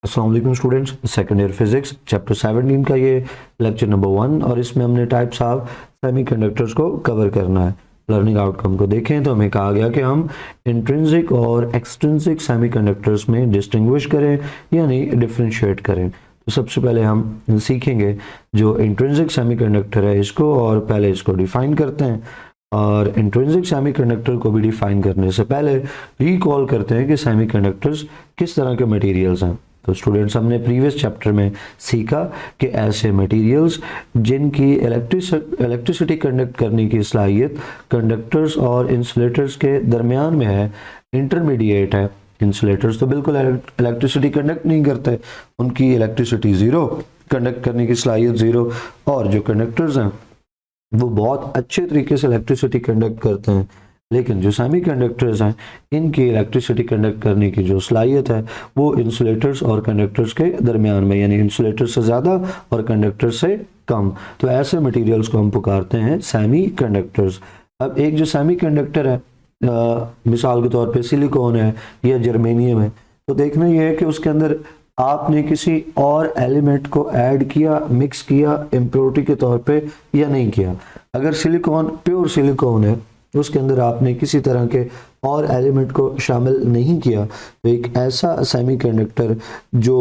अस्सलाम वालेकुम students, second year physics chapter 17 का ये लेक्चर नंबर 1 और इसमें हमने टाइप्स ऑफ सेमीकंडक्टर्स को कवर करना है। लर्निंग आउटकम को देखें तो हमें कहा गया कि हम इंट्रिंसिक और एक्सट्रिंसिक सेमीकंडक्टर्स में डिस्टिंग्विश करें यानी डिफरेंशिएट करें। तो सबसे पहले हम सीखेंगे जो इंट्रिंसिक सेमीकंडक्टर है इसको, और पहले इसको डिफाइन करते हैं। और इंट्रिंसिक सेमीकंडक्टर को भी डिफाइन करने से पहले रिकॉल करते हैं कि सेमीकंडक्टर्स किस तरह के मटेरियल्स हैं। तो स्टूडेंट्स, हमने प्रीवियस चैप्टर में सीखा कि ऐसे मटेरियल्स जिनकी इलेक्ट्रिसिटी कंडक्ट करने की सलाहियत कंडक्टर्स और इंसुलेटर्स के दरमियान में है, इंटरमीडिएट है। इंसुलेटर्स तो बिल्कुल इलेक्ट्रिसिटी कंडक्ट नहीं करते, उनकी इलेक्ट्रिसिटी ज़ीरो, कंडक्ट करने की सलाहियत ज़ीरो, और जो कंडक्टर्स हैं वो बहुत अच्छे तरीके से इलेक्ट्रिसिटी कंडक्ट करते हैं। लेकिन जो सेमी कंडक्टर्स हैं इनकी इलेक्ट्रिसिटी कंडक्ट करने की जो सलाहियत है वो इंसुलेटर्स और कंडक्टर्स के दरमियान में, यानी इंसुलेटर से ज़्यादा और कंडक्टर से कम। तो ऐसे मटेरियल्स को हम पुकारते हैं सेमी कंडक्टर्स। अब एक जो सेमी कंडक्टर है, मिसाल के तौर पे सिलिकॉन है या जर्मेनियम है, तो देखना ये है कि उसके अंदर आपने किसी और एलिमेंट को ऐड किया, मिक्स किया इम्प्योरिटी के तौर पे या नहीं किया। अगर सिलिकॉन प्योर सिलिकॉन है, उसके अंदर आपने किसी तरह के और एलिमेंट को शामिल नहीं किया, तो एक ऐसा सेमीकंडक्टर जो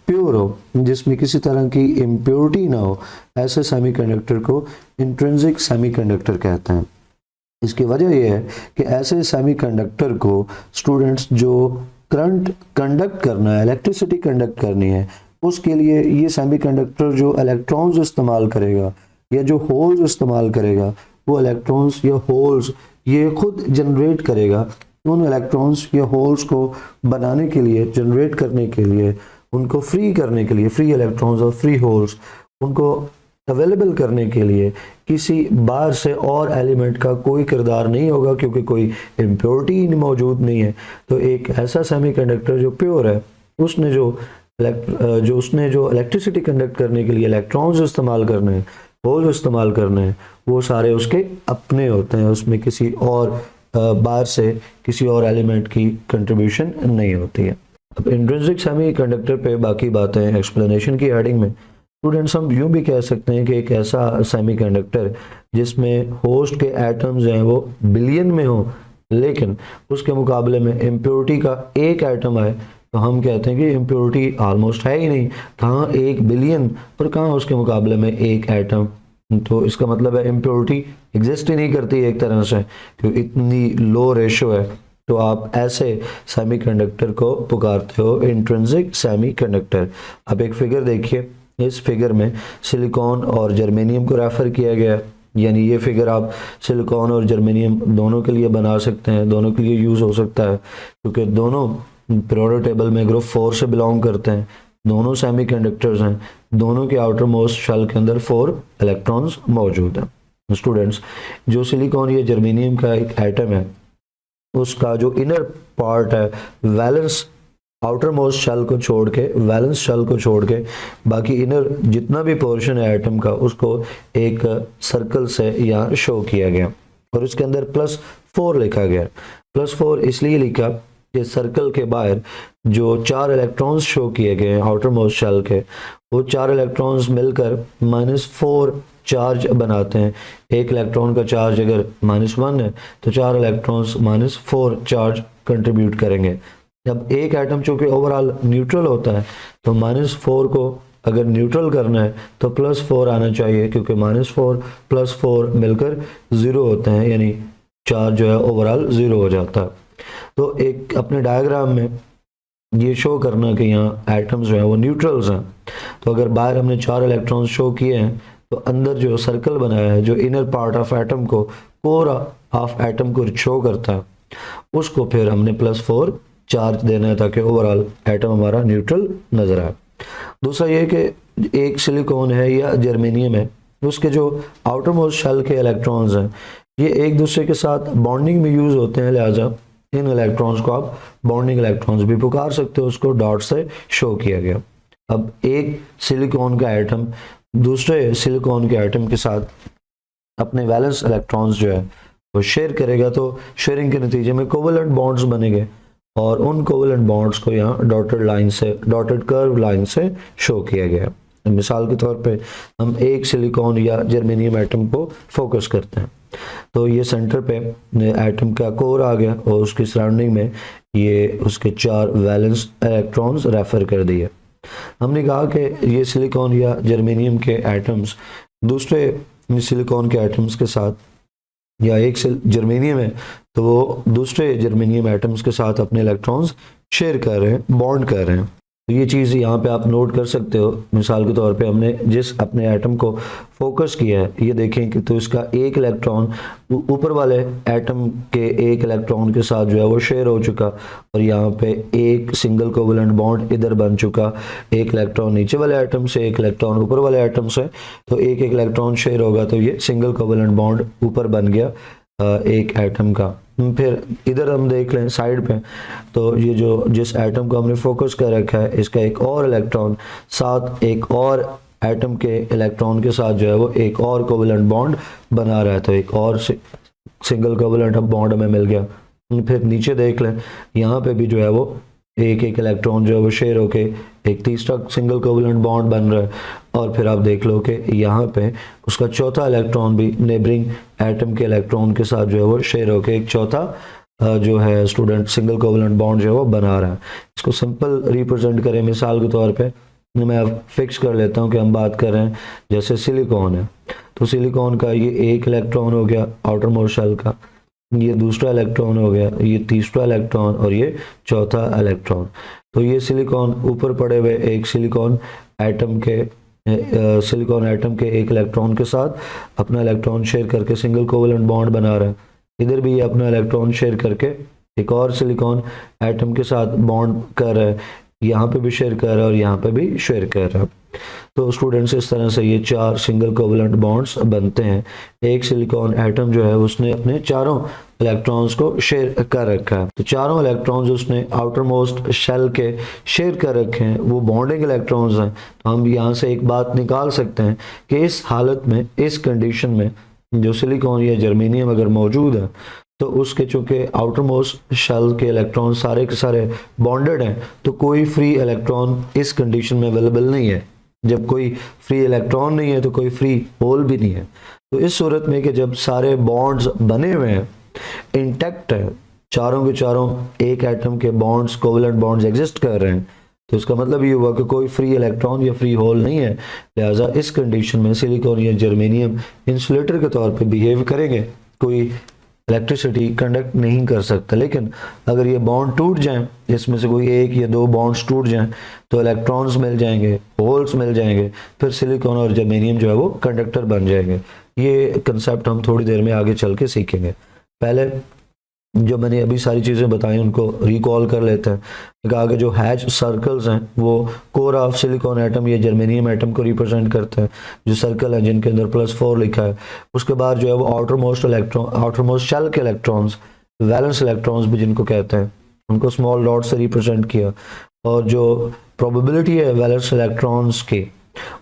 प्योर हो, जिसमें किसी तरह की इम्प्योरिटी ना हो, ऐसे सेमीकंडक्टर को इंट्रिंसिक सेमीकंडक्टर कहते हैं। इसकी वजह यह है कि ऐसे सेमीकंडक्टर को स्टूडेंट्स जो करंट कंडक्ट करना है, इलेक्ट्रिसिटी कंडक्ट करनी है, उसके लिए ये सेमीकंडक्टर जो इलेक्ट्रॉन्स इस्तेमाल करेगा या जो होल्स इस्तेमाल करेगा, वो इलेक्ट्रॉन्स या होल्स ये खुद जनरेट करेगा। उन इलेक्ट्रॉन्स या होल्स को बनाने के लिए, जनरेट करने के लिए, उनको फ्री करने के लिए, फ्री इलेक्ट्रॉन्स और फ्री होल्स उनको अवेलेबल करने के लिए किसी बाहर से और एलिमेंट का कोई किरदार नहीं होगा, क्योंकि कोई इम्प्योरिटी मौजूद नहीं है। तो एक ऐसा सेमीकंडक्टर जो प्योर है, उसने जो इलेक्ट्रिसिटी कंडक्ट करने के लिए इलेक्ट्रॉन्स इस्तेमाल करने हैं, होल इस्तेमाल करने हैं, वो सारे उसके अपने होते हैं, उसमें किसी और बाहर से किसी और एलिमेंट की कंट्रीब्यूशन नहीं होती है। अब इंट्रिंसिक सेमीकंडक्टर पे बाकी बातें एक्सप्लेनेशन की हेडिंग में स्टूडेंट्स हम यूँ भी कह सकते हैं कि एक ऐसा सेमीकंडक्टर जिसमें होस्ट के एटम्स हैं वो बिलियन में हो, लेकिन उसके मुकाबले में इम्प्योरिटी का एक एटम है, तो हम कहते हैं कि इम्प्योरिटी ऑलमोस्ट है ही नहीं। कहाँ एक बिलियन और कहाँ उसके मुकाबले में एक एटम, तो इसका मतलब है इम्प्योरिटी एग्जिस्ट ही नहीं करती एक तरह से, क्योंकि इतनी लो रेशो है। तो आप ऐसे सेमीकंडक्टर को पुकारते हो इंट्रिंसिक सेमीकंडक्टर। अब एक फिगर देखिए, इस फिगर में सिलिकॉन और जर्मेनियम को रेफर किया गया है, यानी ये फिगर आप सिलिकॉन और जर्मेनियम दोनों के लिए बना सकते हैं, दोनों के लिए यूज़ हो सकता है, क्योंकि दोनों पीरियोडिक टेबल में ग्रुप 4 से बिलोंग करते हैं, दोनों सेमीकंडक्टर्स हैं, दोनों के आउटर मोस्ट शेल के अंदर 4 इलेक्ट्रॉन्स मौजूद हैं। स्टूडेंट्स, जो सिलिकॉन या जर्मेनियम का एक एटम है, उसका जो इनर पार्ट है, वैलेंस आउटर मोस्ट शेल को छोड़ के, वैलेंस शेल को छोड़ के बाकी इनर जितना भी पोर्शन है एटम का, उसको एक सर्कल से यहाँ शो किया गया और उसके अंदर +4 लिखा गया। +4 इसलिए लिखा कि सर्कल के बाहर जो 4 इलेक्ट्रॉन्स शो किए गए हैं आउटर मोस्ट शेल के, वो 4 इलेक्ट्रॉन्स मिलकर -4 चार्ज बनाते हैं। एक इलेक्ट्रॉन का चार्ज अगर -1 है तो 4 इलेक्ट्रॉन्स -4 चार्ज कंट्रीब्यूट करेंगे। जब एक एटम चूंकि ओवरऑल न्यूट्रल होता है, तो -4 को अगर न्यूट्रल करना है तो +4 आना चाहिए, क्योंकि -4 +4 मिलकर 0 होते हैं, यानी चार्ज जो है ओवरऑल 0 हो जाता है। तो एक अपने डायग्राम में ये शो करना कि यहाँ एटम्स जो हैं वो न्यूट्रल्स हैं, तो अगर बाहर हमने 4 इलेक्ट्रॉन्स शो किए हैं, तो अंदर जो सर्कल बनाया है, जो इनर पार्ट ऑफ एटम को, कोर ऑफ एटम को शो करता है, उसको फिर हमने +4 चार्ज देना है ताकि ओवरऑल एटम हमारा न्यूट्रल नजर आए। दूसरा ये कि एक सिलिकॉन है या जर्मेनियम है, उसके जो आउटर मोस्ट शेल के इलेक्ट्रॉन्स हैं, ये एक दूसरे के साथ बॉन्डिंग में यूज होते हैं, लिहाजा इन इलेक्ट्रॉन्स को आप बॉन्डिंग इलेक्ट्रॉन्स भी पुकार सकते हो, उसको डॉट से शो किया गया। अब एक सिलिकॉन का एटम दूसरे सिलिकॉन के एटम के साथ अपने वैलेंस इलेक्ट्रॉन्स जो है वो शेयर करेगा, तो शेयरिंग के नतीजे में कोवेलेंट बॉन्ड्स बनेंगे, और उन कोवेलेंट बॉन्ड्स को यहाँ डॉटेड कर्व लाइन से शो किया गया है। मिसाल के तौर पे हम एक सिलिकॉन या जर्मेनियम एटम को फोकस करते हैं, तो ये सेंटर पे एटम का कोर आ गया और उसकी सराउंडिंग में ये उसके 4 वैलेंस इलेक्ट्रॉन्स रेफर कर दिए। हमने कहा कि ये सिलिकॉन या जर्मेनियम के एटम्स दूसरे सिलिकॉन के एटम्स के साथ, या एक जर्मेनियम है तो वो दूसरे जर्मेनियम एटम्स के साथ अपने इलेक्ट्रॉन्स शेयर कर रहे हैं, बॉन्ड कर रहे हैं। तो ये चीज़ यहाँ पे आप नोट कर सकते हो। मिसाल के तौर पे हमने जिस अपने एटम को फोकस किया है, ये देखें कि तो इसका एक इलेक्ट्रॉन ऊपर वाले एटम के एक इलेक्ट्रॉन के साथ जो है वो शेयर हो चुका, और यहाँ पे एक सिंगल कोवेलेंट बॉन्ड इधर बन चुका। एक इलेक्ट्रॉन नीचे वाले एटम से, एक इलेक्ट्रॉन ऊपर वाले एटम से, तो एक एक इलेक्ट्रॉन शेयर होगा, तो ये सिंगल कोवेलेंट बॉन्ड ऊपर बन गया एक एटम का। फिर इधर हम देख लें साइड पे, तो ये जो जिस एटम को हमने फोकस कर रखा है, इसका एक और इलेक्ट्रॉन साथ एक और एटम के इलेक्ट्रॉन के साथ जो है वो एक और कोवेलेंट बॉन्ड बना रहा है, तो एक और सिंगल कोवेलेंट बॉन्ड हमें मिल गया। फिर नीचे देख लें, यहाँ पे भी जो है वो एक एक इलेक्ट्रॉन जो है वो शेयर होके एक तीसरा सिंगल कोवेलेंट बॉन्ड बन रहा है। और फिर आप देख लो कि यहाँ पे उसका चौथा इलेक्ट्रॉन भी नेबरिंग एटम के इलेक्ट्रॉन के साथ जो है वो शेयर होके एक चौथा जो है स्टूडेंट सिंगल कोवेलेंट बॉन्ड जो है वो बना रहा है। इसको सिंपल रिप्रेजेंट करें मिसाल के तौर पे, मैं फिक्स कर लेता हूँ कि हम बात कर रहे हैं जैसे सिलिकॉन है, तो सिलिकॉन का ये एक इलेक्ट्रॉन हो गया आउटर मोस्ट शेल का, ये दूसरा इलेक्ट्रॉन हो गया, ये तीसरा इलेक्ट्रॉन और ये चौथा इलेक्ट्रॉन। तो ये सिलिकॉन ऊपर पड़े हुए एक सिलिकॉन एटम के एक इलेक्ट्रॉन के साथ अपना इलेक्ट्रॉन शेयर करके सिंगल कोवेलेंट बॉन्ड बना रहा है। इधर भी ये अपना इलेक्ट्रॉन शेयर करके एक और सिलिकॉन एटम के साथ बॉन्ड कर रहा है, यहाँ पे भी शेयर कर रहा है और यहाँ पे भी शेयर कर रहा है। तो स्टूडेंट्स इस तरह से ये 4 सिंगल कोवेलेंट बॉन्ड्स बनते हैं। एक सिलिकॉन एटम जो है उसने अपने चारों इलेक्ट्रॉन्स को शेयर कर रखा है, तो चारों इलेक्ट्रॉन्स उसने आउटर मोस्ट शेल के शेयर कर रखे हैं, वो बॉन्डिंग इलेक्ट्रॉन्स हैं। तो हम यहाँ से एक बात निकाल सकते हैं कि इस हालत में, इस कंडीशन में जो सिलिकॉन या जर्मेनियम अगर मौजूद है, तो उसके चूंकि आउटर मोस्ट शेल के इलेक्ट्रॉन सारे के सारे बॉन्डेड हैं, तो कोई फ्री इलेक्ट्रॉन इस कंडीशन में अवेलेबल नहीं है। जब कोई फ्री इलेक्ट्रॉन नहीं है तो कोई फ्री होल भी नहीं है। तो इस सूरत में कि जब सारे बॉन्ड्स बने हुए हैं, इंटैक्ट है, चारों के चारों एक एटम के बॉन्ड्स, कोवेलेंट बॉन्ड्स एग्जिस्ट कर रहे हैं, तो इसका मतलब ये हुआ कि कोई फ्री इलेक्ट्रॉन या फ्री होल नहीं है। लिहाजा इस कंडीशन में सिलिकॉन या जर्मेनियम इंसुलेटर के तौर पे बिहेव करेंगे, कोई इलेक्ट्रिसिटी कंडक्ट नहीं कर सकता। लेकिन अगर ये बॉन्ड टूट जाएं, इसमें से कोई एक या दो बॉन्ड्स टूट जाएं, तो इलेक्ट्रॉन्स मिल जाएंगे, होल्स मिल जाएंगे, फिर सिलिकॉन और जर्मेनियम जो है वो कंडक्टर बन जाएंगे। ये कंसेप्ट हम थोड़ी देर में आगे चल के सीखेंगे। पहले जो मैंने अभी सारी चीज़ें बताई उनको रिकॉल कर लेते हैं। कहा कि जो हैच सर्कल्स हैं वो कोर ऑफ सिलिकॉन एटम या जर्मेनियम एटम को रिप्रेजेंट करते हैं, जो सर्कल है जिनके अंदर +4 लिखा है। उसके बाद जो है वो आउटर मोस्ट शेल के इलेक्ट्रॉन्स, वैलेंस इलेक्ट्रॉन्स भी जिनको कहते हैं, उनको स्मॉल डॉट से रिप्रेजेंट किया। और जो प्रोबेबिलिटी है वैलेंस इलेक्ट्रॉन्स की,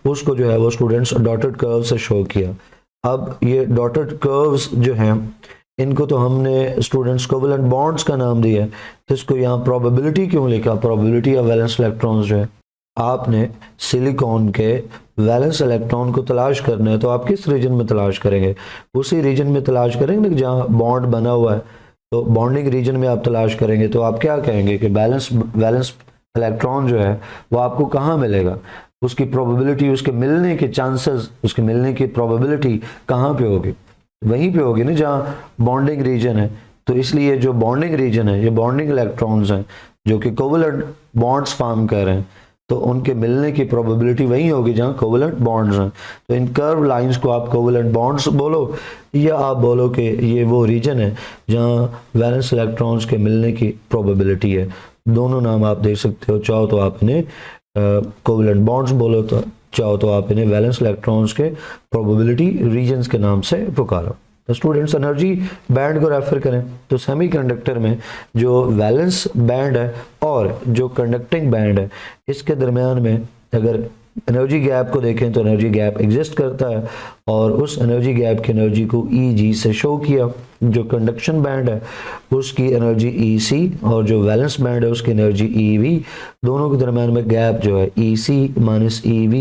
उसको जो है वो स्टूडेंट्स डॉटेड कर्व से शो किया। अब ये डॉटेड कर्व्स जो हैं, इनको तो हमने स्टूडेंट्स कोवेलेंट बॉन्ड्स का नाम दिया है, तो इसको यहाँ प्रोबेबिलिटी क्यों लिखा? प्रोबेबिलिटी ऑफ वैलेंस इलेक्ट्रॉन्स जो है, आपने सिलिकॉन के वैलेंस इलेक्ट्रॉन को तलाश करना है, तो आप किस रीजन में तलाश करेंगे? उसी रीजन में तलाश करेंगे जहाँ बॉन्ड बना हुआ है। तो बॉन्डिंग रीजन में आप तलाश करेंगे, तो आप क्या कहेंगे कि वैलेंस इलेक्ट्रॉन जो है वो आपको कहाँ मिलेगा? उसकी प्रोबेबिलिटी, उसके मिलने के चांसेस, उसके मिलने की प्रोबेबिलिटी कहाँ पे होगी? वहीं पे होगी ना जहाँ बॉन्डिंग रीजन है। तो इसलिए जो बॉन्डिंग रीजन है, ये बॉन्डिंग इलेक्ट्रॉन्स हैं जो कि कोवेलेंट बॉन्ड्स फॉर्म कर रहे हैं, तो उनके मिलने की प्रोबेबिलिटी वहीं होगी जहाँ कोवेलेंट बॉन्ड्स हैं। तो इन कर्व लाइंस को आप कोवेलेंट बॉन्ड्स बोलो, या आप बोलो कि ये वो रीजन है जहाँ वैलेंस इलेक्ट्रॉन्स के मिलने की प्रोबेबिलिटी है। दोनों नाम आप दे सकते हो, चाहो तो आप इन्हें कोवेलेंट बॉन्ड्स बोलो, तो चाहो तो आप इन्हें वैलेंस इलेक्ट्रॉन्स के प्रोबेबिलिटी रीजन्स के नाम से पुकारो। तो स्टूडेंट्स एनर्जी बैंड को रेफर करें, तो सेमीकंडक्टर में जो वैलेंस बैंड है और जो कंडक्टिंग बैंड है, इसके दरमियान में अगर एनर्जी गैप को देखें तो एनर्जी गैप एग्जिस्ट करता है और उस एनर्जी गैप की एनर्जी को Eg से शो किया। जो कंडक्शन बैंड है उसकी एनर्जी Ec और जो वैलेंस बैंड है उसकी एनर्जी Ev, दोनों के दरम्यान में गैप जो है Ec माइनस Ev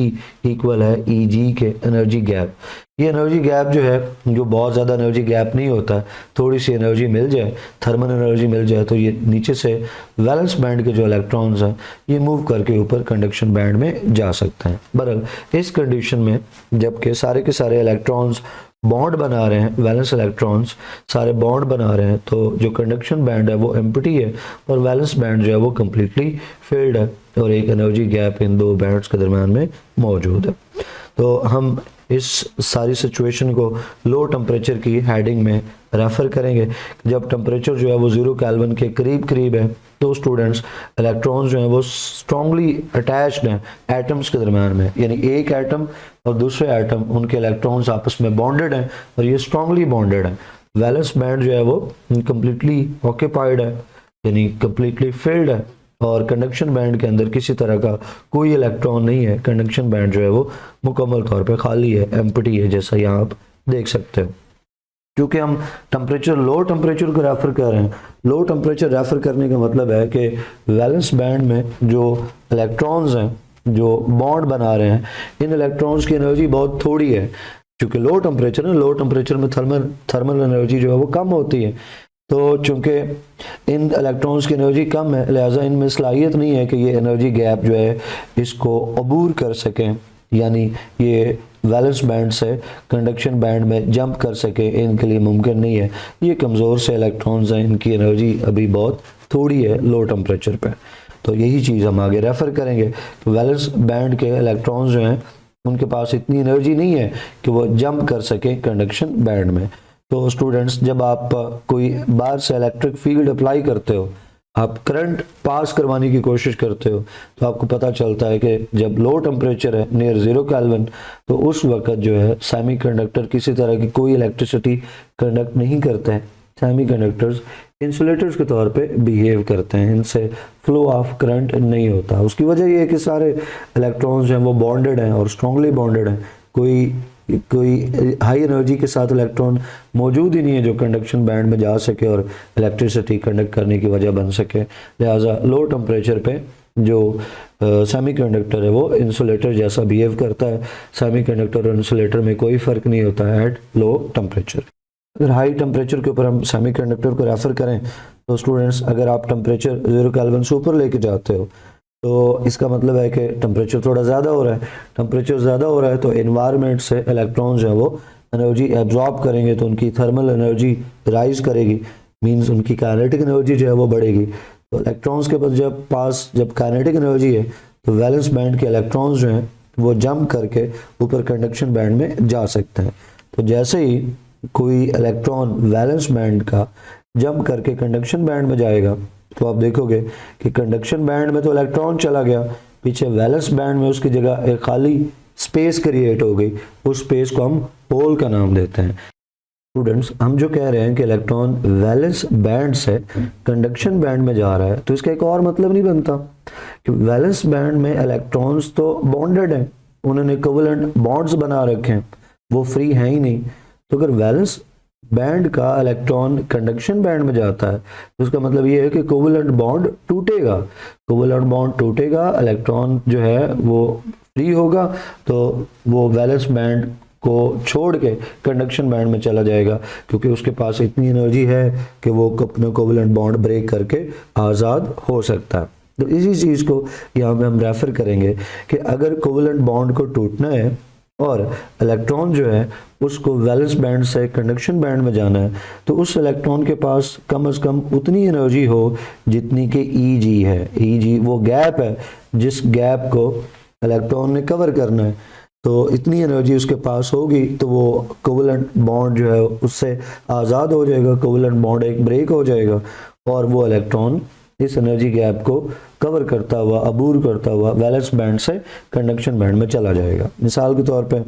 इक्वल है Eg के एनर्जी गैप। ये एनर्जी गैप जो है, जो बहुत ज़्यादा एनर्जी गैप नहीं होता, थोड़ी सी एनर्जी मिल जाए, थर्मल एनर्जी मिल जाए, तो ये नीचे से वैलेंस बैंड के जो इलेक्ट्रॉन्स हैं ये मूव करके ऊपर कंडक्शन बैंड में जा सकते हैं। बहरहाल इस कंडीशन में जबकि सारे के सारे इलेक्ट्रॉन्स बॉन्ड बना रहे हैं, वैलेंस इलेक्ट्रॉन्स सारे बॉन्ड बना रहे हैं, तो जो कंडक्शन बैंड है वो एम्प्टी है और वैलेंस बैंड जो है वो कम्प्लीटली फिल्ड है और एक एनर्जी गैप इन दो बैंड्स के दरम्यान में मौजूद है। तो हम इस सारी सिचुएशन को लो टेम्परेचर की हेडिंग में रेफर करेंगे। जब टेम्परेचर जो है वो 0 केल्विन के करीब करीब है तो स्टूडेंट्स इलेक्ट्रॉन्स जो हैं वो स्ट्रांगली अटैच्ड हैं एटम्स के दरम्यान में, यानी एक एटम और दूसरे एटम उनके इलेक्ट्रॉन्स आपस में बॉन्डेड हैं और ये स्ट्रांगली बॉन्डेड हैं। वैलेंस बैंड जो है वो कम्प्लीटली ऑक्यूपाइड है, यानी कम्प्लीटली फिल्ड है और कंडक्शन बैंड के अंदर किसी तरह का कोई इलेक्ट्रॉन नहीं है। कंडक्शन बैंड जो है वो मुकम्मल तौर पे खाली है, एम्प्टी है, जैसा यहाँ आप देख सकते हो। क्योंकि हम टेम्परेचर लो टेम्परेचर को रेफर कर रहे हैं, लो टेम्परेचर रेफर करने का मतलब है कि वैलेंस बैंड में जो इलेक्ट्रॉन्स हैं जो बॉन्ड बना रहे हैं, इन इलेक्ट्रॉन्स की एनर्जी बहुत थोड़ी है। क्योंकि लो टेम्परेचर है, लो टेम्परेचर में थर्मल एनर्जी जो है वो कम होती है, तो चूंकि इन इलेक्ट्रॉन्स की एनर्जी कम है लिहाजा इनमें सलाहियत नहीं है कि ये एनर्जी गैप जो है इसको अबूर कर सकें, यानी ये वैलेंस बैंड से कंडक्शन बैंड में जंप कर सके, इनके लिए मुमकिन नहीं है। ये कमज़ोर से इलेक्ट्रॉन्स हैं, इनकी एनर्जी अभी बहुत थोड़ी है लो टेम्परेचर पे। तो यही चीज़ हम आगे रेफ़र करेंगे कि वैलेंस बैंड के इलेक्ट्रॉन्स जो हैं उनके पास इतनी एनर्जी नहीं है कि वो जंप कर सके कंडक्शन बैंड में। तो स्टूडेंट्स, जब आप कोई बाहर से इलेक्ट्रिक फील्ड अप्लाई करते हो, आप करंट पास करवाने की कोशिश करते हो, तो आपको पता चलता है कि जब लो टेम्परेचर है नियर 0 केल्विन, तो उस वक्त जो है सेमीकंडक्टर किसी तरह की कोई इलेक्ट्रिसिटी कंडक्ट नहीं करते हैं। सेमीकंडक्टर्स इंसुलेटर्स के तौर पे बिहेव करते हैं, इनसे फ्लो ऑफ करंट नहीं होता। उसकी वजह ये है कि सारे इलेक्ट्रॉन्स जो हैं वो बॉन्डेड हैं और स्ट्रांगली बॉन्डेड हैं। कोई हाई एनर्जी के साथ इलेक्ट्रॉन मौजूद ही नहीं है जो कंडक्शन बैंड में जा सके और इलेक्ट्रिसिटी कंडक्ट करने की वजह बन सके। लिहाजा लो टेम्परेचर पे जो सेमीकंडक्टर है वो इंसुलेटर जैसा बिहेव करता है। सेमीकंडक्टर और इंसुलेटर में कोई फ़र्क नहीं होता है एट लो टेम्परेचर। अगर हाई टेम्परेचर के ऊपर हम सेमीकंडक्टर को रेफ़र करें तो स्टूडेंट्स, अगर आप टेम्परेचर 0 केल्विन से ऊपर लेके जाते हो तो इसका मतलब है कि टेम्परेचर थोड़ा ज़्यादा हो रहा है। टेम्परेचर ज़्यादा हो रहा है तो एनवायरनमेंट से इलेक्ट्रॉन्स जो है वो एनर्जी एब्जॉर्ब करेंगे, तो उनकी थर्मल एनर्जी राइज करेगी, मींस उनकी काइनेटिक एनर्जी जो है वो बढ़ेगी। तो इलेक्ट्रॉन्स के पास जब काइनेटिक एनर्जी है तो वैलेंस बैंड के इलेक्ट्रॉन्स जो हैं वो जंप करके ऊपर कंडक्शन बैंड में जा सकते हैं। तो जैसे ही कोई इलेक्ट्रॉन वैलेंस बैंड का जंप करके कंडक्शन बैंड में जाएगा तो आप देखोगे कि कंडक्शन बैंड में तो इलेक्ट्रॉन चला गया, पीछे वैलेंस बैंड में उसकी जगह एक खाली स्पेस क्रिएट हो गई। उस स्पेस को हम होल का नाम देते हैं। स्टूडेंट्स, हम जो कह रहे हैं कि इलेक्ट्रॉन वैलेंस बैंड से कंडक्शन बैंड में जा रहा है, तो इसका एक और मतलब नहीं बनता कि वैलेंस बैंड में इलेक्ट्रॉन्स तो बॉन्डेड हैं, उन्होंने कोवेलेंट बॉन्ड्स बना रखे हैं, वो फ्री हैं ही नहीं। तो अगर वैलेंस बैंड का इलेक्ट्रॉन कंडक्शन बैंड में जाता है तो उसका मतलब ये है कि कोवेलेंट बॉन्ड टूटेगा। कोवेलेंट बॉन्ड टूटेगा, इलेक्ट्रॉन जो है वो फ्री होगा, तो वो वैलेंस बैंड को छोड़ के कंडक्शन बैंड में चला जाएगा, क्योंकि उसके पास इतनी एनर्जी है कि वो अपने कोवेलेंट बॉन्ड ब्रेक करके आज़ाद हो सकता है। तो इसी चीज़ को यहाँ पे हम रेफर करेंगे कि अगर कोवेलेंट बॉन्ड को टूटना है और इलेक्ट्रॉन जो है उसको वैलेंस बैंड से कंडक्शन बैंड में जाना है, तो उस इलेक्ट्रॉन के पास कम से कम उतनी एनर्जी हो जितनी कि Eg है। Eg वो गैप है जिस गैप को इलेक्ट्रॉन ने कवर करना है, तो इतनी एनर्जी उसके पास होगी तो वो कोवेलेंट बॉन्ड जो है उससे आज़ाद हो जाएगा, कोवेलेंट बॉन्ड एक ब्रेक हो जाएगा और वो इलेक्ट्रॉन इस एनर्जी गैप को कवर करता हुआ, अबूर करता हुआ वैलेंस बैंड से कंडक्शन बैंड में चला जाएगा। मिसाल के तौर पे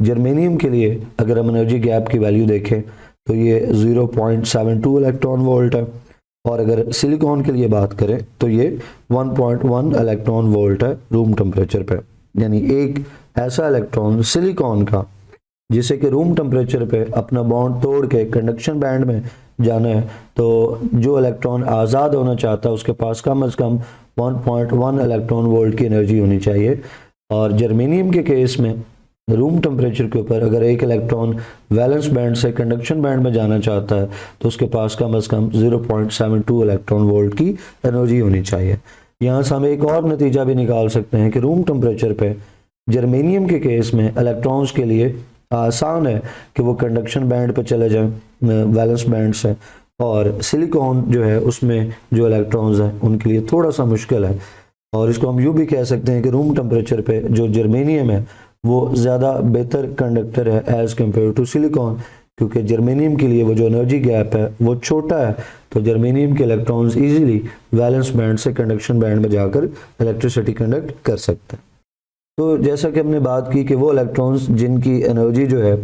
जर्मेनियम के लिए अगर हम एनर्जी गैप की वैल्यू देखें तो ये 0.72 इलेक्ट्रॉन वोल्ट है, और अगर सिलिकॉन के लिए बात करें तो ये 1.1 इलेक्ट्रॉन वोल्ट है रूम टेम्परेचर पे। यानी एक ऐसा इलेक्ट्रॉन सिलिकॉन का जिसे कि रूम टेम्परेचर पे अपना बॉन्ड तोड़ के कंडक्शन बैंड में जाना है, तो जो इलेक्ट्रॉन आज़ाद होना चाहता है उसके पास कम से कम 1.1 इलेक्ट्रॉन वोल्ट की एनर्जी होनी चाहिए। और जर्मेनियम के केस में रूम टेम्परेचर के ऊपर अगर एक इलेक्ट्रॉन वैलेंस बैंड से कंडक्शन बैंड में जाना चाहता है तो उसके पास कम से कम 0.72 इलेक्ट्रॉन वोल्ट की एनर्जी होनी चाहिए। यहाँ से हम एक और नतीजा भी निकाल सकते हैं कि रूम टेम्परेचर पे जर्मेनियम के केस में इलेक्ट्रॉन्स के लिए आसान है कि वो कंडक्शन बैंड पे चले जाएं वैलेंस बैंड से, और सिलिकॉन जो है उसमें जो इलेक्ट्रॉन्स हैं उनके लिए थोड़ा सा मुश्किल है। और इसको हम यूँ भी कह सकते हैं कि रूम टेम्परेचर पे जो जर्मेनियम है वो ज़्यादा बेहतर कंडक्टर है एज़ कम्पेयर टू सिलिकॉन, क्योंकि जर्मेनियम के लिए वो जो एनर्जी गैप है वो छोटा है, तो जर्मेनियम के इलेक्ट्रॉन्स इजीली वैलेंस बैंड से कंडक्शन बैंड में जाकर इलेक्ट्रिसिटी कंडक्ट कर सकते हैं। तो जैसा कि हमने बात की कि वो इलेक्ट्रॉन्स जिनकी एनर्जी जो है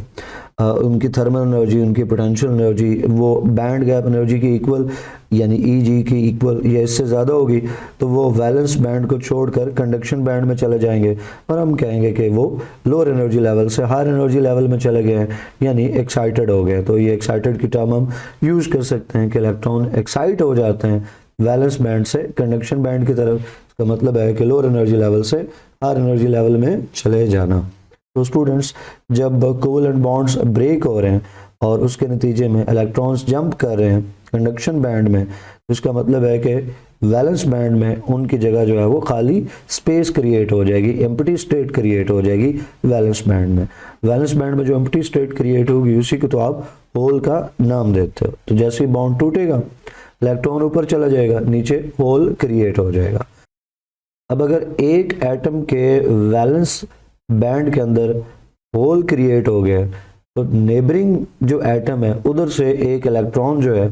उनकी थर्मल एनर्जी, उनकी पोटेंशियल एनर्जी वो बैंड गैप एनर्जी की इक्वल यानी Eg की इक्वल या इससे ज़्यादा होगी, तो वो वैलेंस बैंड को छोड़कर कंडक्शन बैंड में चले जाएंगे और हम कहेंगे कि वो लोअर एनर्जी लेवल से हायर एनर्जी लेवल में चले गए हैं, यानी एक्साइटेड हो गए। तो ये एक्साइटेड की टर्म हम यूज़ कर सकते हैं कि इलेक्ट्रॉन एक्साइट हो जाते हैं वैलेंस बैंड से कंडक्शन बैंड की तरफ। इसका मतलब है कि लोअर एनर्जी लेवल से हायर एनर्जी लेवल में चले जाना। तो स्टूडेंट्स, जब कोवलेंट बॉन्ड्स ब्रेक हो रहे हैं और उसके नतीजे में इलेक्ट्रॉन्स जंप कर रहे हैं कंडक्शन बैंड में, तो इसका मतलब है कि वैलेंस बैंड में उनकी जगह जो है वो खाली स्पेस क्रिएट हो जाएगी, एम्प्टी स्टेट क्रिएट हो जाएगी वैलेंस बैंड में। वैलेंस बैंड में जो एम्प्टी स्टेट क्रिएट होगी उसी को तो आप होल का नाम देते हो। तो जैसे ही बॉन्ड टूटेगा इलेक्ट्रॉन ऊपर चला जाएगा, नीचे होल क्रिएट हो जाएगा। अब अगर एक एटम के वैलेंस बैंड के अंदर होल क्रिएट हो गया तो नेबरिंग जो एटम है उधर से एक इलेक्ट्रॉन जो है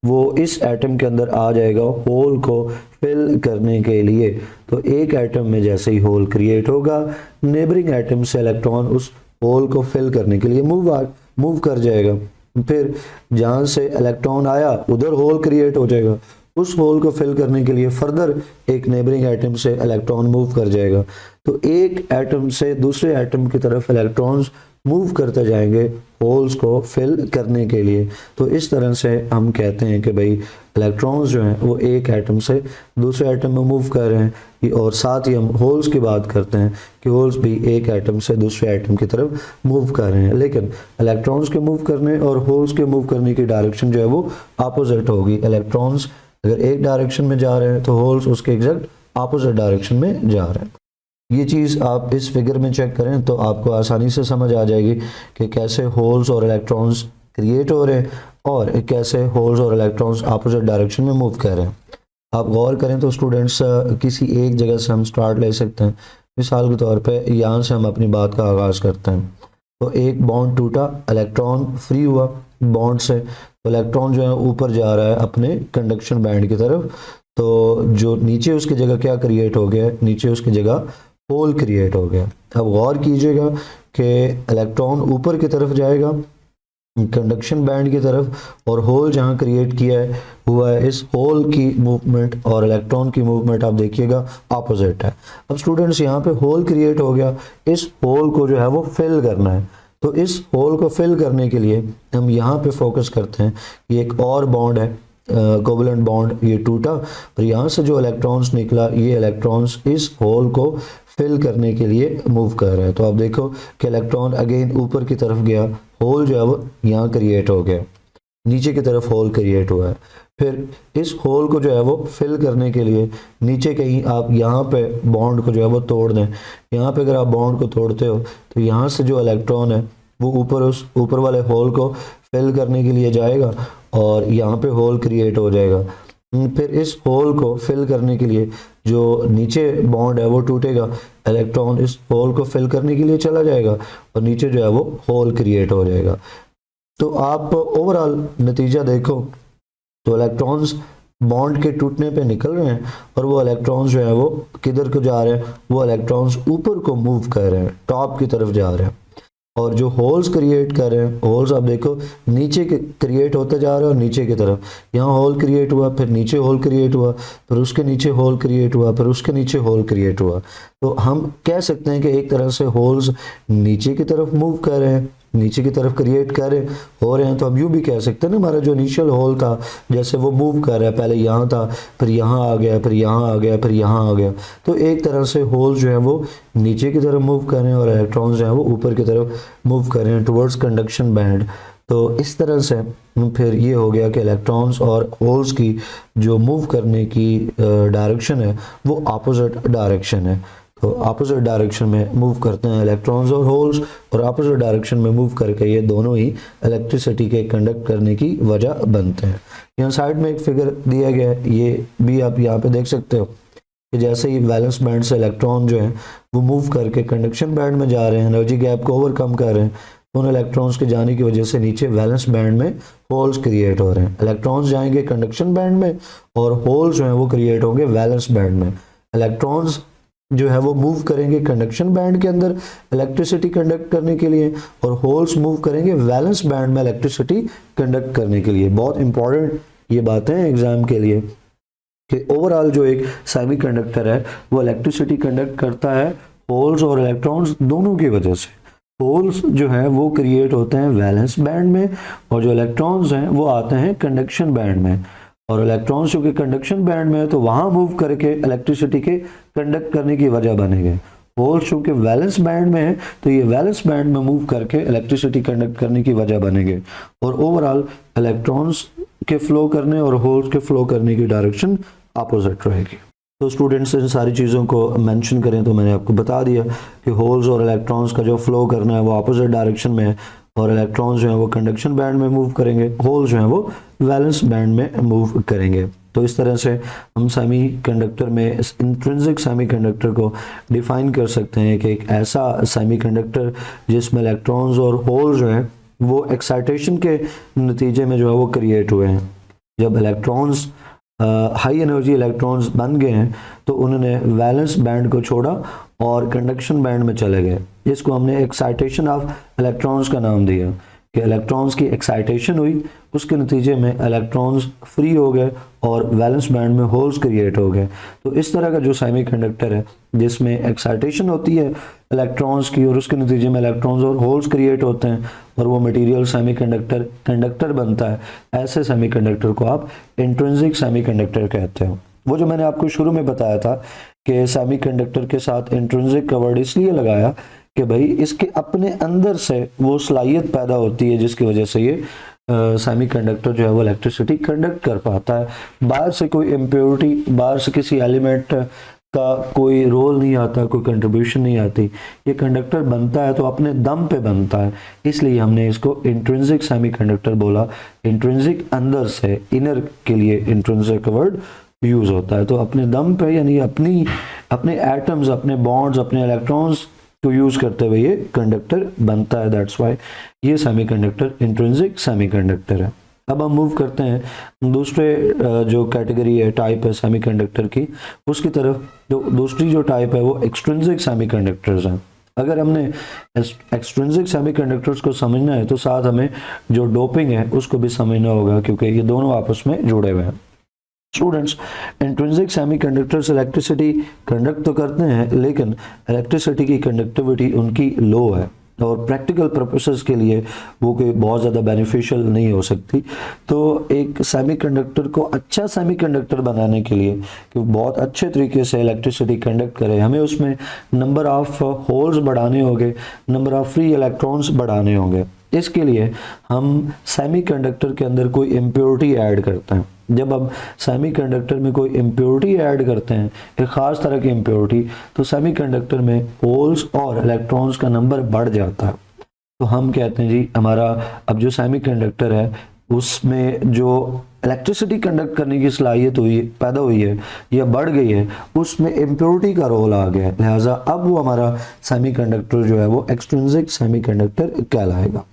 वो इस एटम के अंदर आ जाएगा होल को फिल करने के लिए। तो एक एटम में जैसे ही होल क्रिएट होगा, नेबरिंग एटम से इलेक्ट्रॉन उस होल को फिल करने के लिए मूव कर जाएगा। फिर जहाँ से इलेक्ट्रॉन आया उधर होल क्रिएट हो जाएगा, उस होल को फिल करने के लिए फर्दर एक नेबरिंग एटम से इलेक्ट्रॉन मूव कर जाएगा। तो एक एटम से दूसरे एटम की तरफ इलेक्ट्रॉन्स मूव करते जाएंगे होल्स को फिल करने के लिए। तो इस तरह से हम कहते हैं कि भाई इलेक्ट्रॉन्स जो हैं वो एक एटम से दूसरे एटम में मूव कर रहे हैं। और साथ ही हम होल्स की बात करते हैं कि होल्स भी एक एटम से दूसरे एटम की तरफ मूव कर रहे हैं, लेकिन इलेक्ट्रॉन्स के मूव करने और होल्स के मूव करने की डायरेक्शन जो है वो अपोजिट होगी। इलेक्ट्रॉन्स अगर एक डायरेक्शन में जा रहे हैं तो होल्स उसके एग्जैक्ट अपोजिट डायरेक्शन में जा रहे हैं। ये चीज़ आप इस फिगर में चेक करें तो आपको आसानी से समझ आ जाएगी कि कैसे होल्स और इलेक्ट्रॉन्स क्रिएट हो रहे हैं और कैसे होल्स और इलेक्ट्रॉन्स अपोजिट डायरेक्शन में मूव कर रहे हैं। आप गौर करें तो स्टूडेंट्स, किसी एक जगह से हम स्टार्ट ले सकते हैं। मिसाल के तौर पे यहाँ से हम अपनी बात का आगाज़ करते हैं। तो एक बॉन्ड टूटा, इलेक्ट्रॉन फ्री हुआ बॉन्ड से, तो इलेक्ट्रॉन जो है ऊपर जा रहा है अपने कंडक्शन बैंड की तरफ। तो जो नीचे उसकी जगह क्या क्रिएट हो गया, नीचे उसकी जगह होल क्रिएट हो गया। अब गौर कीजिएगा कि इलेक्ट्रॉन ऊपर की तरफ जाएगा कंडक्शन बैंड की तरफ, और होल जहाँ क्रिएट किया है हुआ है, इस होल की मूवमेंट और इलेक्ट्रॉन की मूवमेंट आप देखिएगा अपोजिट है। अब स्टूडेंट्स, यहाँ पे होल क्रिएट हो गया, इस होल को जो है वो फिल करना है। तो इस होल को फिल करने के लिए हम यहाँ पे फोकस करते हैं। ये एक और बॉन्ड है कोवलेंट बॉन्ड, ये टूटा और यहाँ से जो इलेक्ट्रॉन्स निकला, ये इलेक्ट्रॉन्स इस होल को फिल करने के लिए मूव कर रहे हैं। तो आप देखो कि इलेक्ट्रॉन अगेन ऊपर की तरफ गया, होल जो है वो यहाँ क्रिएट हो गया, नीचे की तरफ होल क्रिएट हुआ है। फिर इस होल को जो है वो फिल करने के लिए नीचे कहीं आप यहाँ पे बॉन्ड को जो है वो तोड़ दें। यहाँ पे अगर आप बॉन्ड को तोड़ते हो तो यहाँ से जो इलेक्ट्रॉन है वो उस ऊपर वाले होल को फिल करने के लिए जाएगा और यहाँ पे होल क्रिएट हो जाएगा। फिर इस होल को फिल करने के लिए जो नीचे बॉन्ड है वो टूटेगा, इलेक्ट्रॉन इस होल को फिल करने के लिए चला जाएगा और नीचे जो है वो होल क्रिएट हो जाएगा। तो आप ओवरऑल नतीजा देखो तो इलेक्ट्रॉन्स बॉन्ड के टूटने पे निकल रहे हैं और वो इलेक्ट्रॉन्स जो है वो किधर को जा रहे हैं, वो इलेक्ट्रॉन्स ऊपर को मूव कर रहे हैं, टॉप की तरफ जा रहे हैं। और जो होल्स क्रिएट कर रहे हैं, होल्स आप देखो नीचे के क्रिएट होते जा रहे हैं और नीचे की तरफ, यहाँ होल क्रिएट हुआ, फिर नीचे होल क्रिएट हुआ, फिर उसके नीचे होल क्रिएट हुआ, फिर उसके नीचे होल क्रिएट हुआ। तो हम कह सकते हैं कि एक तरह से होल्स नीचे की तरफ मूव कर रहे हैं, नीचे की तरफ क्रिएट कर रहे हो रहे हैं। तो हम यूँ भी कह सकते हैं ना, हमारा जो इनिशियल होल था जैसे वो मूव कर रहा है, पहले यहाँ था, फिर यहाँ आ गया, फिर यहाँ आ गया, फिर यहाँ आ गया। तो एक तरह से होल जो है वो नीचे की तरफ मूव कर रहे हैं और इलेक्ट्रॉन्स जो है वो ऊपर की तरफ मूव कर रहे हैं टुवर्ड्स कंडक्शन बैंड। तो इस तरह से फिर ये हो गया कि इलेक्ट्रॉन्स और होल्स की जो मूव करने की डायरेक्शन है वो अपोजिट डायरेक्शन है। तो अपोजिट डायरेक्शन में मूव करते हैं इलेक्ट्रॉन्स और होल्स, और अपोजिट डायरेक्शन में मूव करके ये दोनों ही इलेक्ट्रिसिटी के कंडक्ट करने की वजह बनते हैं। यहाँ साइड में एक फिगर दिया गया है, ये भी आप यहाँ पे देख सकते हो कि जैसे ही वैलेंस बैंड से इलेक्ट्रॉन जो है वो मूव करके कंडक्शन बैंड में जा रहे हैं, एनर्जी गैप को ओवरकम कर रहे हैं, तो उन इलेक्ट्रॉन्स के जाने की वजह से नीचे वैलेंस बैंड में होल्स क्रिएट हो रहे हैं। इलेक्ट्रॉन्स जाएंगे कंडक्शन बैंड में और होल्स जो हैं वो क्रिएट होंगे वैलेंस बैंड में। इलेक्ट्रॉन्स जो है वो मूव करेंगे कंडक्शन बैंड के अंदर इलेक्ट्रिसिटी कंडक्ट करने के लिए, और होल्स मूव करेंगे वैलेंस बैंड में इलेक्ट्रिसिटी कंडक्ट करने के लिए। बहुत इंपॉर्टेंट ये बातें हैं एग्जाम के लिए कि ओवरऑल जो एक सेमीकंडक्टर है वो इलेक्ट्रिसिटी कंडक्ट करता है होल्स और इलेक्ट्रॉन्स दोनों की वजह से। होल्स जो है वो क्रिएट होते हैं वैलेंस बैंड में, और जो इलेक्ट्रॉन्स हैं वो आते हैं कंडक्शन बैंड में। और इलेक्ट्रॉन्स जो कि कंडक्शन बैंड में है तो वहां मूव करके इलेक्ट्रिसिटी के कंडक्ट करने की वजह बनेंगे। होल्स चूंकि वैलेंस बैंड में है तो ये वैलेंस बैंड में मूव करके इलेक्ट्रिसिटी कंडक्ट करने की वजह बनेंगे। और ओवरऑल इलेक्ट्रॉन्स के फ्लो करने और होल्स के फ्लो करने की डायरेक्शन अपोजिट रहेगी। तो स्टूडेंट्स इन सारी चीज़ों को मेंशन करें तो मैंने आपको बता दिया कि होल्स और इलेक्ट्रॉन्स का जो फ्लो करना है वो अपोजिट डायरेक्शन में है, और इलेक्ट्रॉन्स जो हैं वो कंडक्शन बैंड में मूव करेंगे, होल्स जो हैं वो वैलेंस बैंड में मूव करेंगे। तो इस तरह से हम सेमीकंडक्टर में इंट्रिंसिक सेमीकंडक्टर को डिफाइन कर सकते हैं कि एक ऐसा सेमीकंडक्टर जिसमें इलेक्ट्रॉन्स और होल्स जो हैं वो एक्साइटेशन के नतीजे में जो है वो क्रिएट हुए हैं। जब इलेक्ट्रॉन्स हाई एनर्जी इलेक्ट्रॉन्स बन गए हैं तो उन्होंने वैलेंस बैंड को छोड़ा और कंडक्शन बैंड में चले गए। इसको हमने एक्साइटेशन ऑफ इलेक्ट्रॉन्स का नाम दिया कि इलेक्ट्रॉन्स की एक्साइटेशन हुई, उसके नतीजे में इलेक्ट्रॉन्स फ्री हो गए और वैलेंस बैंड में होल्स क्रिएट हो गए। तो इस तरह का जो सेमीकंडक्टर है जिसमें एक्साइटेशन होती है इलेक्ट्रॉन्स की और उसके नतीजे में इलेक्ट्रॉन्स और होल्स क्रिएट होते हैं और वो मटेरियल सेमीकंडक्टर कंडक्टर बनता है, ऐसे सेमीकंडक्टर को आप इंट्रिंसिक सेमीकंडक्टर कहते हैं। वो जो मैंने आपको शुरू में बताया था कि सेमीकंडक्टर के साथ इंट्रिंसिक का वर्ड इसलिए लगाया कि भाई इसके अपने अंदर से वो सलाहियत पैदा होती है जिसकी वजह से ये सेमीकंडक्टर जो है वो इलेक्ट्रिसिटी कंडक्ट कर पाता है। बाहर से कोई इम्प्योरिटी, बाहर से किसी एलिमेंट का कोई रोल नहीं आता, कोई कंट्रीब्यूशन नहीं आती। ये कंडक्टर बनता है तो अपने दम पे बनता है, इसलिए हमने इसको इंट्रिंसिक सेमीकंडक्टर बोला। इंट्रिंसिक अंदर से, इनर के लिए इंट्रिंसिक वर्ड यूज होता है। तो अपने दम पे यानी अपने एटम्स, अपने बॉन्ड्स, अपने इलेक्ट्रॉन्स को यूज करते हुए ये कंडक्टर बनता है। दैट्स वाई ये सेमीकंडक्टर इंट्रिंसिक सेमीकंडक्टर है। अब हम मूव करते हैं दूसरे जो कैटेगरी है, टाइप है सेमीकंडक्टर की, उसकी तरफ। जो दूसरी जो टाइप है वो एक्सट्रिंसिक सेमीकंडक्टर्स हैं। अगर हमने एक्सट्रिंसिक सेमीकंडक्टर्स को समझना है तो साथ हमें जो डोपिंग है उसको भी समझना होगा, क्योंकि ये दोनों आपस में जुड़े हुए हैं। Students, intrinsic semiconductors electricity conduct तो करते हैं लेकिन इलेक्ट्रिसिटी की कंडक्टिविटी उनकी लो है और प्रैक्टिकल पर्पसेस के लिए वो कोई बहुत ज़्यादा बेनिफिशियल नहीं हो सकती। तो एक सेमीकंडक्टर को अच्छा सेमीकंडक्टर बनाने के लिए कि बहुत अच्छे तरीके से इलेक्ट्रिसिटी कंडक्ट करे, हमें उसमें नंबर ऑफ होल्स बढ़ाने होंगे, नंबर ऑफ फ्री इलेक्ट्रॉन्स बढ़ाने होंगे। इसके लिए हम सेमीकंडक्टर के अंदर कोई इम्प्योरिटी ऐड करते हैं। जब हम सेमीकंडक्टर में कोई इम्प्योरिटी ऐड करते हैं, एक ख़ास तरह की इम्प्योरिटी, तो सेमीकंडक्टर में होल्स और इलेक्ट्रॉन्स का नंबर बढ़ जाता है। तो हम कहते हैं जी हमारा अब जो सेमीकंडक्टर है उसमें जो इलेक्ट्रिसिटी कंडक्ट करने की सलाहियत पैदा हुई है या बढ़ गई है, उसमें इम्प्योरिटी का रोल आ गया है, लिहाजा अब वो हमारा सेमीकंडक्टर जो है वो एक्सट्रिंसिक सेमीकंडक्टर कहलाएगा।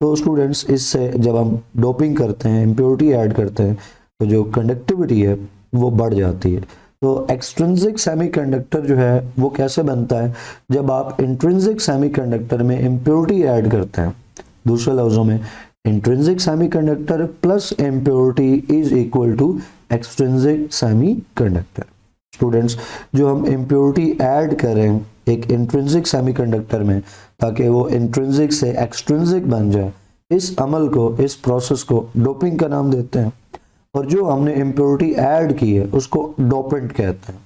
तो स्टूडेंट्स, इससे जब हम डोपिंग करते हैं, इम्प्योरिटी ऐड करते हैं, तो जो कंडक्टिविटी है वो बढ़ जाती है। तो एक्सट्रिंसिक सेमीकंडक्टर जो है वो कैसे बनता है, जब आप इंट्रिंसिक सेमीकंडक्टर में इम्प्योरिटी ऐड करते हैं। दूसरे लफ्जों में intrinsic semiconductor plus impurity is equal to extrinsic semiconductor. Students, जो हम इम्प्योरिटी ऐड करें एक इंट्रिंसिक सेमीकंडक्टर में ताकि वो इंट्रिंसिक से एक्सट्रिंसिक बन जाए, इस अमल को, इस प्रोसेस को डोपिंग का नाम देते हैं। और जो हमने इम्प्योरिटी ऐड की है उसको डोपेंट कहते हैं।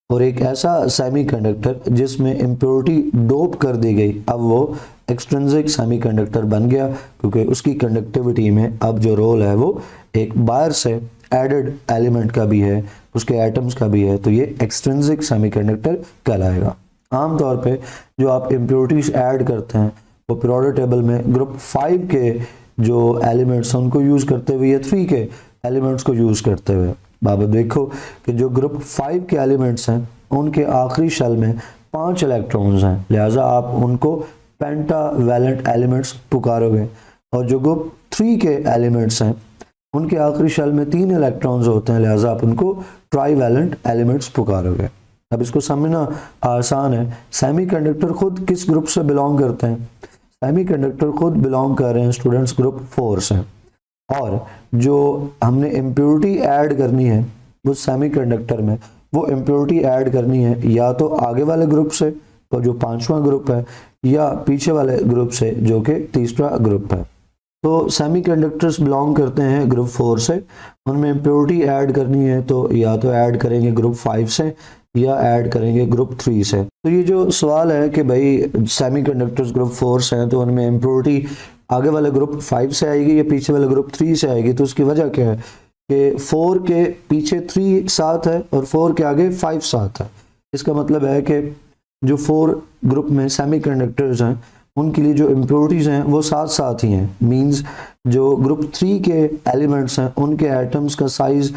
और एक ऐसा सेमीकंडक्टर जिसमें इम्प्योरिटी डोप कर दी गई, अब वो एक्सट्रिंसिक सेमीकंडक्टर बन गया, क्योंकि उसकी कंडक्टिविटी में अब जो रोल है वो एक बाहर से एडेड एलिमेंट का भी है, उसके एटम्स का भी है, तो ये एक्सट्रिंसिक सेमीकंडक्टर कहलाएगा। आमतौर पे जो आप इम्प्योरिटीज ऐड करते हैं वो पीरियोडिक टेबल में ग्रुप 5 के जो एलिमेंट्स हैं उनको यूज़ करते हुए या 3 के एलिमेंट्स को यूज़ करते हुए। बाबा देखो कि जो ग्रुप 5 के एलिमेंट्स हैं उनके आखिरी शेल में 5 इलेक्ट्रॉन्स हैं, लिहाजा आप उनको पेंटावैलेंट एलिमेंट्स पुकारोगे। और जो ग्रुप 3 के एलिमेंट्स हैं उनके आखिरी शेल में 3 इलेक्ट्रॉन्स होते हैं, लिहाजा आप उनको ट्राईवैलेंट एलिमेंट्स पुकारोगे। अब इसको समझना आसान है। सेमीकंडक्टर खुद किस ग्रुप से बिलोंग करते हैं? सेमीकंडक्टर खुद बिलोंग कर रहे हैं स्टूडेंट्स ग्रुप 4 से। और जो हमने इम्प्योरिटी ऐड करनी है वो सेमीकंडक्टर में, वो इम्प्योरिटी ऐड करनी है या तो आगे वाले ग्रुप से, तो जो 5वां ग्रुप है, या पीछे वाले ग्रुप से जो कि तीसरा ग्रुप है। तो सेमीकंडक्टर्स बिलोंग करते हैं ग्रुप 4 से, उनमें इम्प्योरिटी ऐड करनी है तो या तो ऐड करेंगे ग्रुप 5 से या ऐड करेंगे ग्रुप 3 से। तो ये जो सवाल है कि भाई सेमीकंडक्टर्स ग्रुप 4 से हैं तो उनमें इम्प्योरिटी आगे वाले ग्रुप 5 से आएगी या पीछे वाले ग्रुप 3 से आएगी, तो उसकी वजह क्या है कि 4 के पीछे 3 साथ है और 4 के आगे 5 साथ है। इसका मतलब है कि जो 4 ग्रुप में सेमीकंडक्टर्स हैं उनके लिए जो इम्प्योरिटीज हैं वो साथ साथ ही हैं। मींस जो ग्रुप 3 के एलिमेंट्स हैं उनके एटम्स का साइज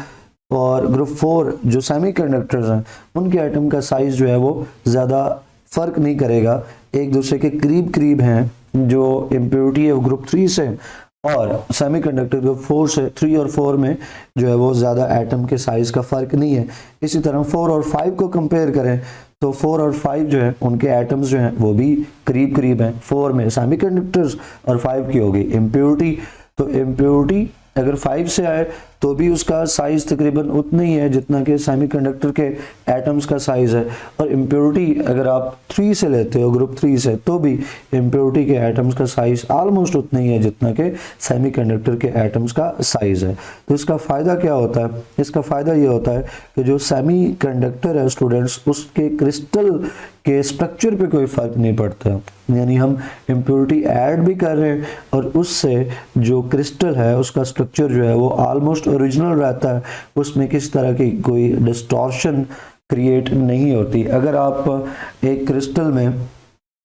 और ग्रुप 4 जो सेमीकंडक्टर्स हैं उनके एटम का साइज जो है वो ज़्यादा फर्क नहीं करेगा, एक दूसरे के करीब करीब हैं। जो इम्प्योरिटी है वो ग्रुप 3 से और सेमीकंडक्टर ग्रुप 4 से, 3 और 4 में जो है वो ज़्यादा एटम के साइज का फ़र्क नहीं है। इसी तरह 4 और 5 को कंपेयर करें तो 4 और 5 जो है उनके एटम्स जो हैं वो भी करीब करीब हैं। 4 में सेमीकंडक्टर्स और 5 की होगी इम्प्योरिटी। तो इम्प्योरिटी अगर 5 से आए तो भी उसका साइज तकरीबन उतना ही है जितना कि सेमीकंडक्टर के एटम्स का साइज है। और इम्प्योरिटी अगर आप 3 से लेते हो ग्रुप 3 से, तो भी इम्प्योरिटी के एटम्स का साइज ऑलमोस्ट उतना ही है जितना कि सेमीकंडक्टर के एटम्स का साइज है। तो इसका फ़ायदा क्या होता है? इसका फ़ायदा ये होता है कि जो सेमीकंडक्टर है स्टूडेंट्स, उसके क्रिस्टल के स्ट्रक्चर पे कोई फ़र्क नहीं पड़ता। यानी हम इम्प्योरिटी ऐड भी कर रहे हैं और उससे जो क्रिस्टल है उसका स्ट्रक्चर जो है वो ऑलमोस्ट ओरिजिनल रहता है, उसमें किस तरह की कोई डिस्टॉर्शन क्रिएट नहीं होती। अगर आप एक क्रिस्टल में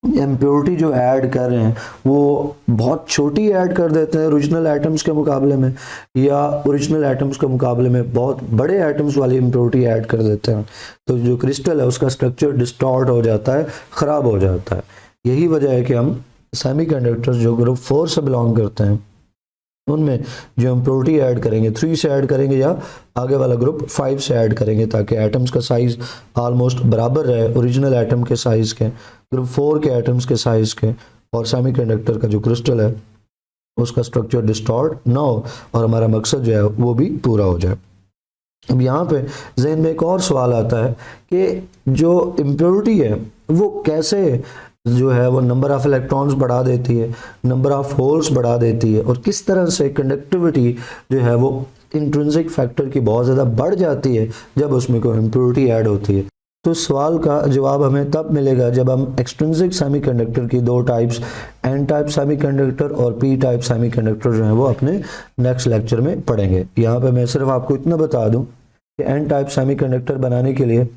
इम्प्योरिटी जो ऐड कर रहे हैं वो बहुत छोटी ऐड कर देते हैं ओरिजिनल एटम्स के मुकाबले में, या ओरिजिनल एटम्स के मुकाबले में बहुत बड़े एटम्स वाली इम्प्योरिटी ऐड कर देते हैं, तो जो क्रिस्टल है उसका स्ट्रक्चर डिस्टॉर्ट हो जाता है, ख़राब हो जाता है। यही वजह है कि हम सेमीकंडक्टर्स जो ग्रुप 4 से बिलोंग करते हैं उनमें जो इम्प्योरिटी ऐड करेंगे 3 से ऐड करेंगे या आगे वाला ग्रुप 5 से ऐड करेंगे ताकि एटम्स का साइज ऑलमोस्ट बराबर रहे ओरिजिनल एटम के साइज के, ग्रुप 4 के एटम्स के साइज के, और सेमीकंडक्टर का जो क्रिस्टल है उसका स्ट्रक्चर डिस्टॉर्ट ना हो और हमारा मकसद जो है वो भी पूरा हो जाए। अब यहाँ पे जहन में एक और सवाल आता है कि जो इम्प्योरिटी है वो कैसे जो है वो नंबर ऑफ इलेक्ट्रॉन्स बढ़ा देती है, नंबर ऑफ होल्स बढ़ा देती है, और किस तरह से कंडक्टिविटी जो है वो इंट्रिंसिक फैक्टर की बहुत ज़्यादा बढ़ जाती है जब उसमें कोई इम्प्योरिटी ऐड होती है। तो सवाल का जवाब हमें तब मिलेगा जब हम एक्सट्रिंसिक सेमीकंडक्टर की 2 टाइप्स, एन टाइप सेमीकंडक्टर और पी टाइप सेमीकंडक्टर जो है वो अपने नेक्स्ट लेक्चर में पढ़ेंगे। यहाँ पे मैं सिर्फ आपको इतना बता दूँ कि एन टाइप सेमीकंडक्टर बनाने के लिए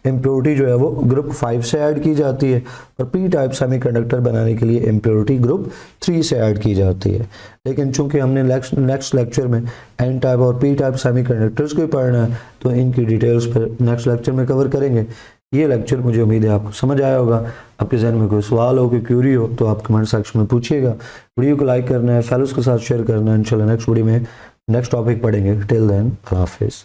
इम्प्योरिटी जो है वो ग्रुप 5 से ऐड की जाती है और पी टाइप सेमीकंडक्टर बनाने के लिए इम्प्योरिटी ग्रुप 3 से ऐड की जाती है। लेकिन चूंकि हमने नेक्स्ट लेक्चर में एन टाइप और पी टाइप सेमीकंडक्टर्स को ही पढ़ना है तो इनकी डिटेल्स पर नेक्स्ट लेक्चर में कवर करेंगे। ये लेक्चर मुझे उम्मीद है आपको समझ आया होगा। आपके जहन में कोई सवाल हो, कोई क्यूरी हो तो आप कमेंट सेक्शन में पूछिएगा। वीडियो को लाइक करना है, फेलोज के साथ शेयर करना है। इंशाल्लाह नेक्स्ट वीडियो में नेक्स्ट टॉपिक पढ़ेंगे। टिल देन, अल्लाह हाफिज़।